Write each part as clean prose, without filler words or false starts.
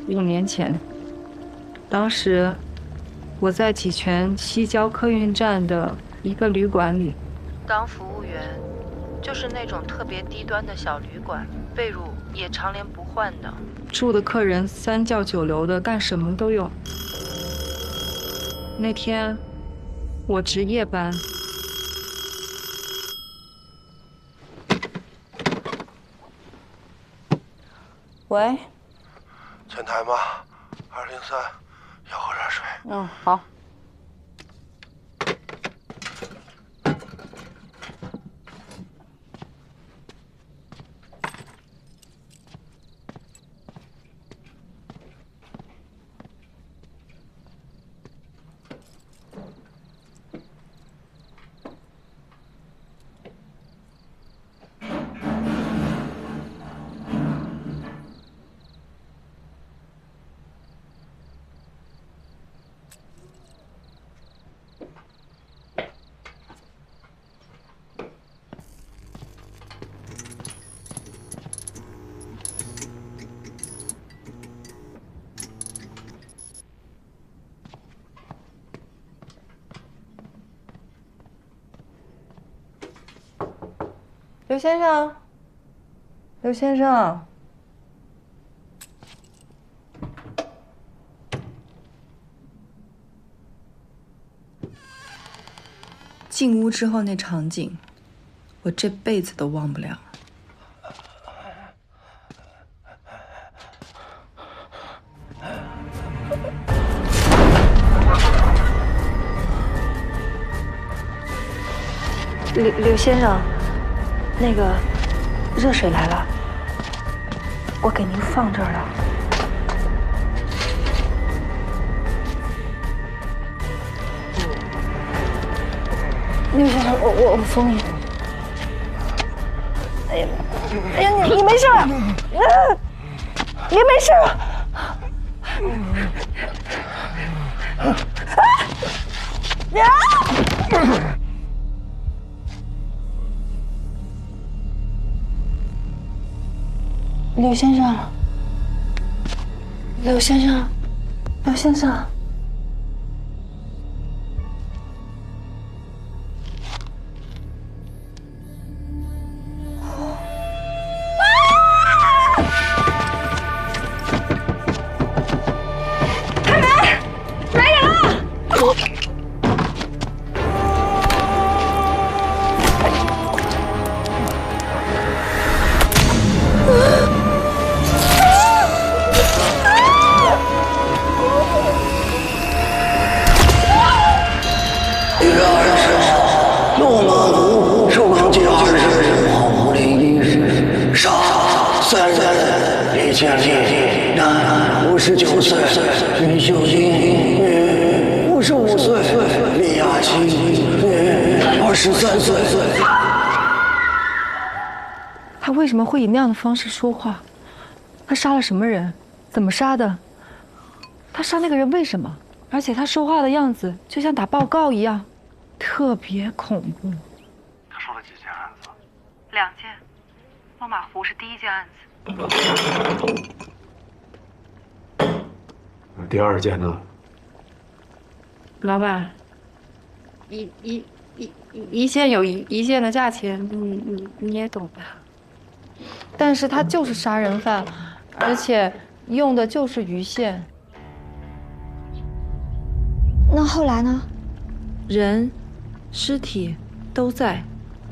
5年前，当时我在济泉西郊客运站的一个旅馆里当服务员，就是那种特别低端的小旅馆，被褥也常年不换的，住的客人3教9流的，干什么都有。那天我值夜班。喂，前台吗？203，要喝点水。嗯，好。刘先生，刘先生，进屋之后那场景，我这辈子都忘不了。刘先生，那个热水来了，我给您放这儿了。刘先生，我扶你。哎呀，你没事吧？你没事吧？刘先生，刘先生，刘先生。男59岁，吕秀英，女55岁，李亚琴，女23岁。他为什么会以那样的方式说话？他杀了什么人？怎么杀的？他杀那个人为什么？而且他说话的样子就像打报告一样，特别恐怖。他说了几件案子？2件，落马湖是第1件案子。第2件呢？老板，一件有一件的价钱，你也懂的。但是他就是杀人犯，而且用的就是鱼线。那后来呢？人、尸体都在，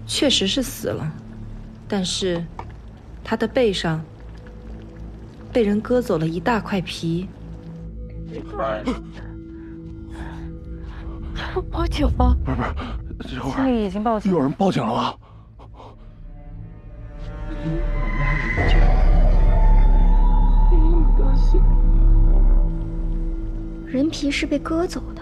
确实是死了，但是他的背上被人割走了一大块皮。报警了？不是，这会儿已经报警了。有人报警了吗？人皮是被割走的，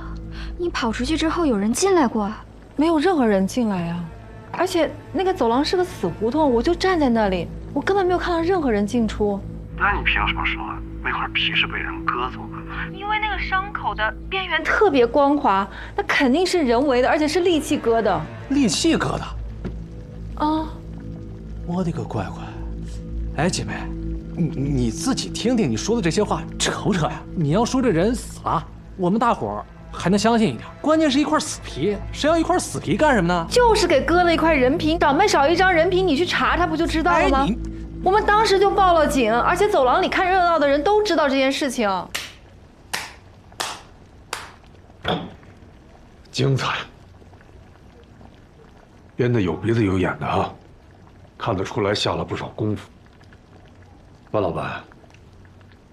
你跑出去之后有人进来过啊？没有任何人进来啊，而且那个走廊是个死胡同，我就站在那里，我根本没有看到任何人进出。那你凭什么说那块皮是被人割走的？因为那个伤口的边缘特别光滑，那肯定是人为的，而且是利器割的。利器割的？啊！我的个乖乖！哎，姐妹，你自己听听，你说的这些话扯不扯呀？你要说这人死了，我们大伙儿还能相信一点。关键是一块死皮，谁要一块死皮干什么呢？就是给割了一块人皮，倒霉少一张人皮，你去查查不就知道了吗？我们当时就报了警，而且走廊里看热闹的人都知道这件事情。精彩，编的有鼻子有眼的啊，看得出来下了不少功夫。万老板，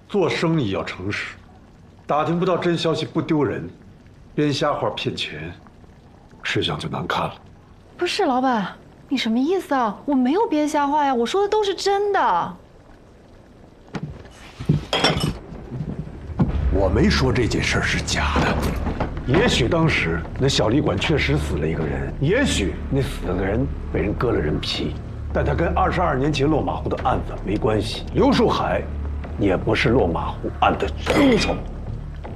做生意要诚实，打听不到真消息不丢人，编瞎话骗钱，吃相就难看了。不是老板，你什么意思啊？我没有编瞎话呀，我说的都是真的。我没说这件事是假的。也许当时那小旅馆确实死了一个人，也许那死了的人被人割了人皮，但他跟22年前落马湖的案子没关系。刘树海也不是落马湖案的凶手。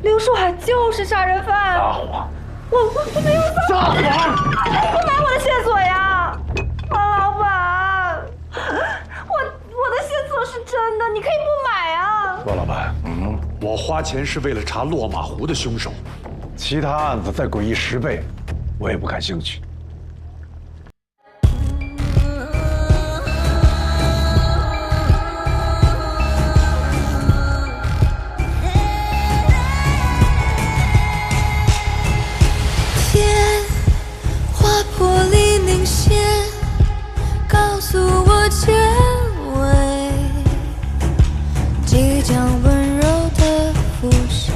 刘树海就是杀人犯。撒谎！我没有撒谎！你不买我的线索呀，王老板！我的线索是真的，你可以不买啊。王老板，我花钱是为了查落马湖的凶手。其他案子再诡异10倍，我也不感兴趣。天划破黎明线，告诉我结尾，即将温柔的浮现。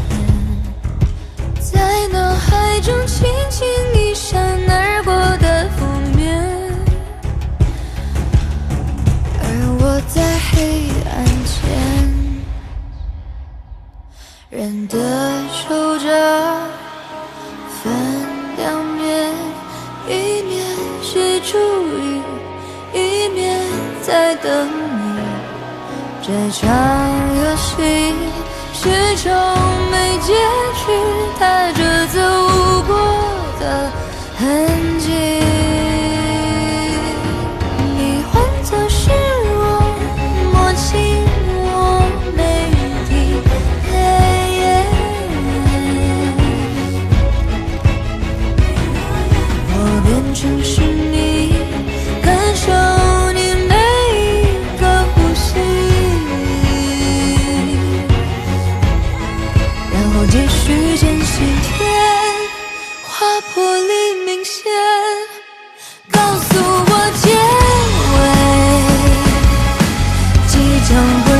在脑海中轻轻一闪而过的封面，而我在黑暗间认得守着分两面，一面是注意，一面在等你。这场游戏始终没结局，踏着走过的痕迹，你换作是我，摸清我每滴泪液，我变成是你，感受你每一个呼吸，然后继续坚信天划破黎明线，告诉我结尾即将。